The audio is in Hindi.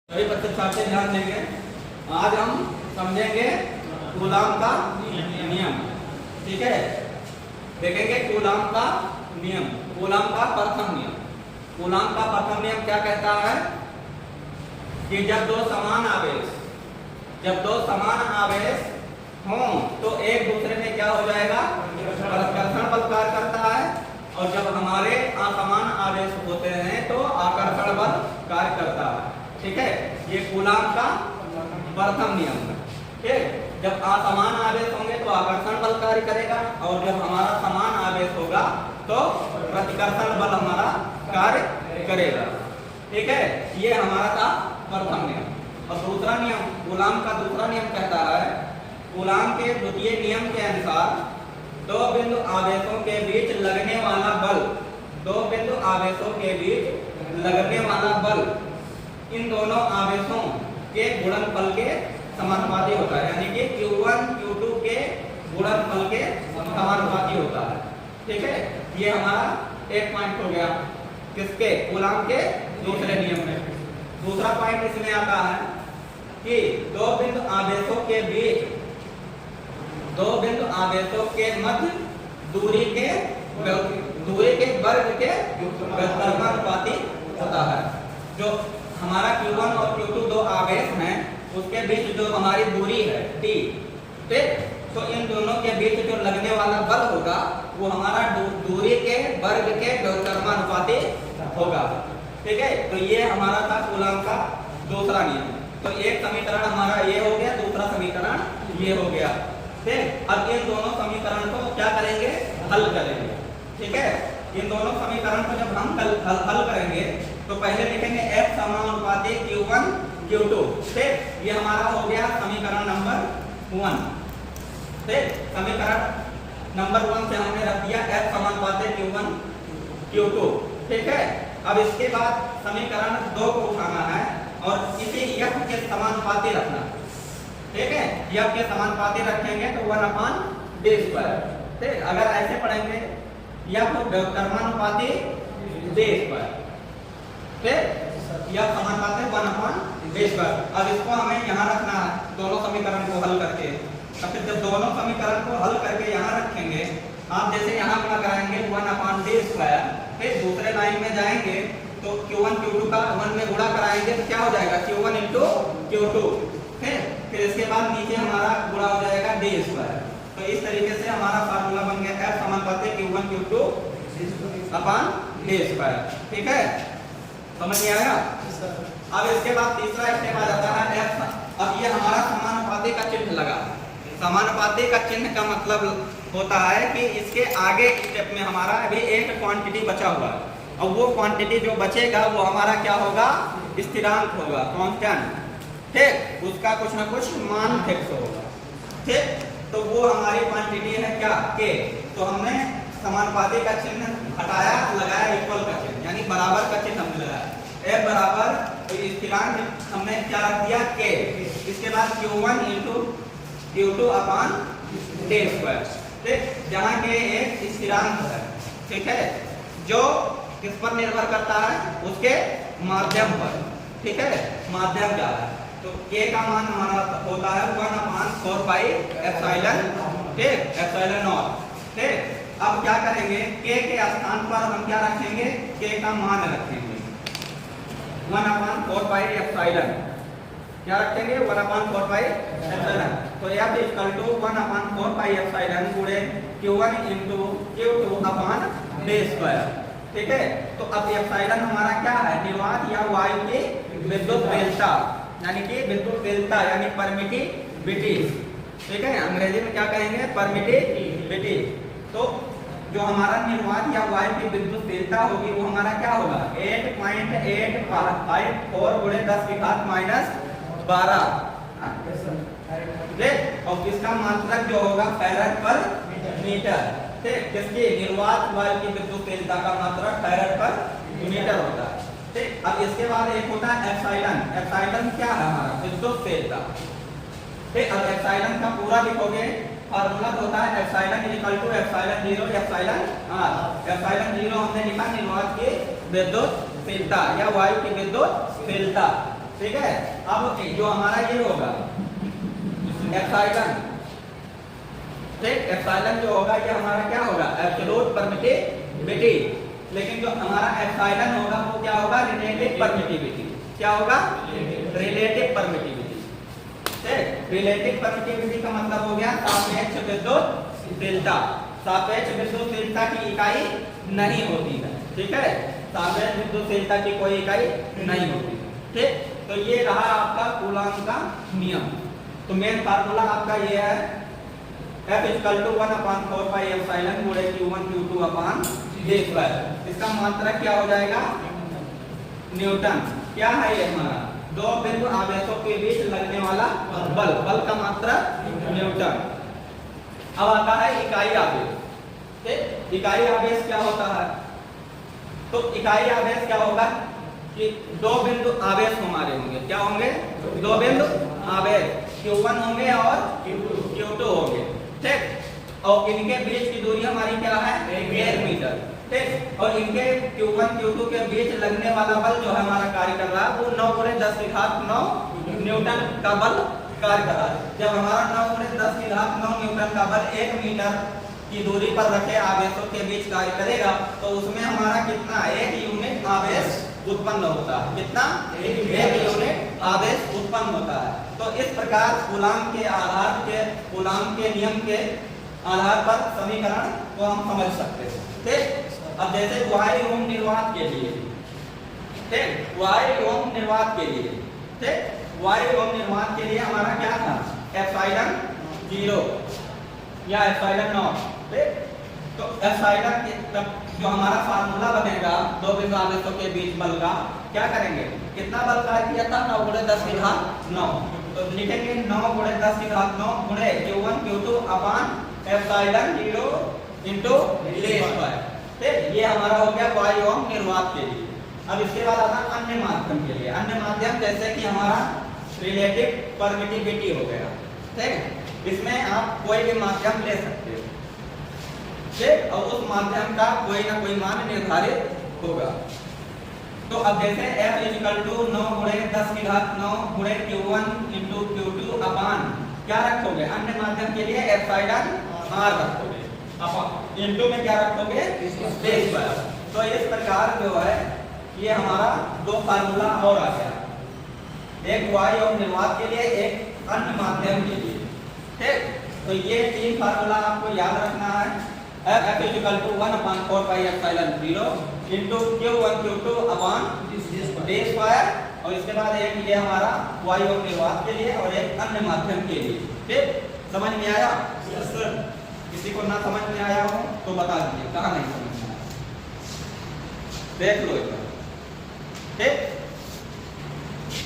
सभी बच्चे साथ से ध्यान देंगे। आज हम समझेंगे कूलाम का नियम। ठीक है, देखेंगे कूलाम का नियम, कूलाम का प्रथम नियम। कूलाम का प्रथम नियम क्या कहता है कि जब दो समान आवेश हों तो एक दूसरे में क्या हो जाएगा, प्रतिकर्षण बल कार्य करता है। और जब हमारे असमान आवेश होते हैं तो आकर्षण बल कार्य करता है। ठीक है, ये कूलाम का प्रथम नियम है। ठीक, जब असमान आवेश होंगे तो आकर्षण बल कार्य करेगा और जब हमारा समान आवेश होगा तो प्रतिकर्षण बल हमारा कार्य करेगा। ठीक है, ये हमारा था प्रथम नियम। और दूसरा नियम, कूलाम का दूसरा नियम कहता है, कूलाम के द्वितीय नियम के अनुसार दो बिंदु आवेशों के बीच लगने वाला बल, दो बिंदु आवेशों के बीच लगने वाला बल इन दोनों आवेशों के गुणनफल के समानुपाती होता है। यानी कि Q1 Q2 के गुणनफल के समानुपाती होता है। ठीक है, ये हमारा एक पॉइंट हो गया किसके, कूलाम के दूसरे नियम में। दूसरा पॉइंट इसमें आता है कि दो बिंदु आवेशों के बीच, दो बिंदु आवेशों के मध्य दूरी के वर्ग के समानुपाती होता है। जो हमारा Q1 और Q2 दो आवेश हैं, उसके बीच जो हमारी दूरी है T, ठीक, तो इन दोनों के बीच जो लगने वाला बल होगा वो हमारा दूरी के वर्ग के समानुपाती होगा। ठीक है, तो ये हमारा था कूलाम का दूसरा नियम। तो एक समीकरण हमारा ये हो गया, दूसरा समीकरण ये हो गया। ठीक, अब इन दोनों समीकरण को क्या करेंगे, हल करेंगे। ठीक है, इन दोनों समीकरण को जब हम हल करेंगे तो पहले लिखेंगे F समानुपाती Q1 Q2। ठीक, ये हमारा हो गया समीकरण नंबर 1। ठीक, समीकरण नंबर 1 से हमने रख दिया F समानुपाती Q1 Q2। ठीक है, अब इसके बाद समीकरण 2 को उठाना है और इसे F के समानुपाती रखना। ठीक है, F के समानुपाती रखेंगे तो 1/d²। ठीक, अगर ऐसे पढ़ेंगे F कर्मानुपाती d²। ठीक, यह समानुपाती 1/d²। अब इसको हमें यहाँ रखना है, दोनों समीकरण को हल करके। तो फिर जब दोनों समीकरण को हल करके यहाँ रखेंगे, आप जैसे यहाँ गुणा कराएंगे 1/d², फिर दूसरे लाइन में जाएंगे तो Q1 Q2 का 1 में गुणा कराएंगे तो क्या हो जाएगा, Q1 × Q2। फिर इसके बाद नीचे हमारा गुणा हो जाएगा d²। तो इस तरीके से हमारा फार्मूला बन गया F समानुपाती Q1 Q2 d²। ठीक है, समझ में आया। अब इसके बाद तीसरा स्टेप आ जाता है F। अब ये हमारा समानुपाती का चिन्ह लगा। समानुपाती का चिन्ह का मतलब होता है कि इसके आगे स्टेप में हमारा अभी एक क्वांटिटी बचा हुआ है और वो क्वांटिटी जो बचेगा वो हमारा क्या होगा, स्थिरांक होगा, कांस्टेंट। ठीक, उसका कुछ ना कुछ मान फिक्स होगा। ठीक, तो वो हमारी क्वांटिटी है क्या, K। तो हमने समानुपाती का चिन्ह हटाया, लगाया इक्वल का चिन्ह, यानी बराबर का चिन्ह हमने लगाया। F बराबर तो स्थिरांक हमने क्या रख दिया, K। इसके बाद Q1 × Q2/d²। ठीक, जहाँ K एक स्थिरांक है। ठीक है, जो किस पर निर्भर करता है, उसके माध्यम पर। ठीक है, माध्यम क्या है, तो K का मान हमारा होता है 1/4πε। ठीक, ε0। ठीक, अब क्या करेंगे, K के स्थान पर हम क्या रखेंगे, K का मान रखेंगे 1/4πε। क्या रखेंगे, 1/4πε। तो F = 1/4πε गुणे Q1 × Q2/d²। ठीक है, तो अब एप्सिलॉन हमारा क्या है, निर्वात या वायु की विद्युत वेलता, यानी कि विद्युत वेलता यानी परमिटिविटी। ठीक है, अंग्रेजी में क्या कहेंगे, परमिटिविटी। तो जो हमारा निर्वात या वायु की विद्युत वेलता होगी वो हमारा क्या होगा, 8.854 × 10⁻⁻12। ठीक, और इसका मात्रक जो होगा फैराड/मीटर। ठीक, किसकी, निर्वात वायु की विद्युत वेलता का मात्रक फैराड/मीटर होता है। ठीक, अब इसके बाद एक होता है एप्सिलॉन। एप्सिलॉन क्या है, हमारा विद्युत वेलता। ठीक, अब एप्सिलॉन का पूरा लिखोगे, फार्मूला होता है एप्सिलॉन = ε0 εr। ε0 हमने लिखा निर्वात की विद्युत वेलता या वायु की विद्युत वेलता। ठीक है। अब जो हमारा ये होगा एप्सिलॉन, ठीक, एप्सिलॉन जो होगा ये हमारा क्या होगा, एब्सोल्यूट परमिटिविटी। लेकिन जो हमारा एप्सिलॉन होगा वो क्या होगा, रिलेटिव परमिटिविटी। क्या होगा, रिलेटिव परमिटिविटी। ठीक, रिलेटिव परमिटिविटी का मतलब हो गया सापेक्ष विद्युतशीलता। सापेक्ष विद्युतशीलता की इकाई नहीं होती है, ठीक है, सापेक्ष विद्युतशीलता की कोई इकाई नहीं होती है। ठीक, तो ये रहा आपका कूलॉम का नियम। तो मेन फार्मूला आपका ये है F = 1/4 पाई एप्सिलॉन गुणे Q1 Q2 अपान J स्क्वायर। इसका मात्रक क्या हो जाएगा, न्यूटन। क्या है ये हमारा, दो बिंदु आवेशों के बीच लगने वाला बल, बल का मात्रक न्यूटन। अब आता है इकाई आवेश। ठीक, इकाई आवेश क्या होता है, तो इकाई आवेश क्या होगा कि दो बिंदु आवेश हमारे होंगे, क्या होंगे, दो बिंदु आवेश Q1 होंगे और Q2 होंगे। ठीक, और इनके बीच की दूरी हमारी क्या है, 1 मीटर। ठीक, और इनके Q1 Q2 के बीच लगने वाला बल जो है हमारा कार्य कर रहा है वो 9 × 10⁹ न्यूटन का बल कार्य कर रहा है। जब हमारा 9 × 10⁹ न्यूटन का बल 1 मीटर की दूरी पर रखे आवेशों के बीच कार्य करेगा तो उसमें हमारा कितना, 1 यूनिट आवेश उत्पन्न होता है। कितना, 1 यूनिट आवेश उत्पन्न होता है। तो इस प्रकार कूलॉम के आधार के, कूलॉम के नियम के आधार पर समीकरण को हम समझ सकते हैं। ठीक, अब जैसे वायु एवं निर्वात के लिए, ठीक, वायु एवं निर्वात के लिए, ठीक, वायु एवं निर्वात के लिए हमारा क्या था, एप्सिलॉन 0 या एप्सिलॉन 0। ठीक, तो एप्सिलॉन के तब जो हमारा फार्मूला बनेगा दो बिंदु आवेशों के बीच बल का, क्या करेंगे, कितना बल कार्य किया था, 9 × 10⁹ तो लिखेंगे 9 × 10⁹ गुणे Q1 Q2 अपान एप्सिलॉन 0 × J स्क्वायर। ठीक, ये हमारा हो गया वायु एवं निर्वात के लिए। अब इसके बाद आता है अन्य माध्यम के लिए। अन्य माध्यम जैसे कि हमारा रिलेटिव परमिटिविटी हो गया। ठीक, इसमें आप कोई भी माध्यम ले सकते हो। ठीक, और उस माध्यम का कोई ना कोई मान निर्धारित होगा। तो अब जैसे F = 9 × 10⁹ गुणे Q1 × Q2 अपान क्या रखोगे, अन्य माध्यम के लिए एप्सिलॉन R रखोगे, अपान इनटू में क्या रखोगे, J स्क्वायर। तो इस प्रकार जो है ये हमारा दो फार्मूला और आ गया, एक वायु और निर्वात के लिए, एक अन्य माध्यम के लिए। ठीक, तो ये 3 फार्मूला आपको याद रखना है। F = 1/4 pi epsilon 0 × Q1 Q2 अपान J स्क्वायर, और इसके बाद एक ये हमारा वायु और निर्वात के लिए और एक अन्य माध्यम के लिए। ठीक, समझ में आया? Yes sir. किसी को ना समझ में आया हो तो बता दीजिए कहाँ नहीं समझ में आया, देख लो एक बार। ठीक।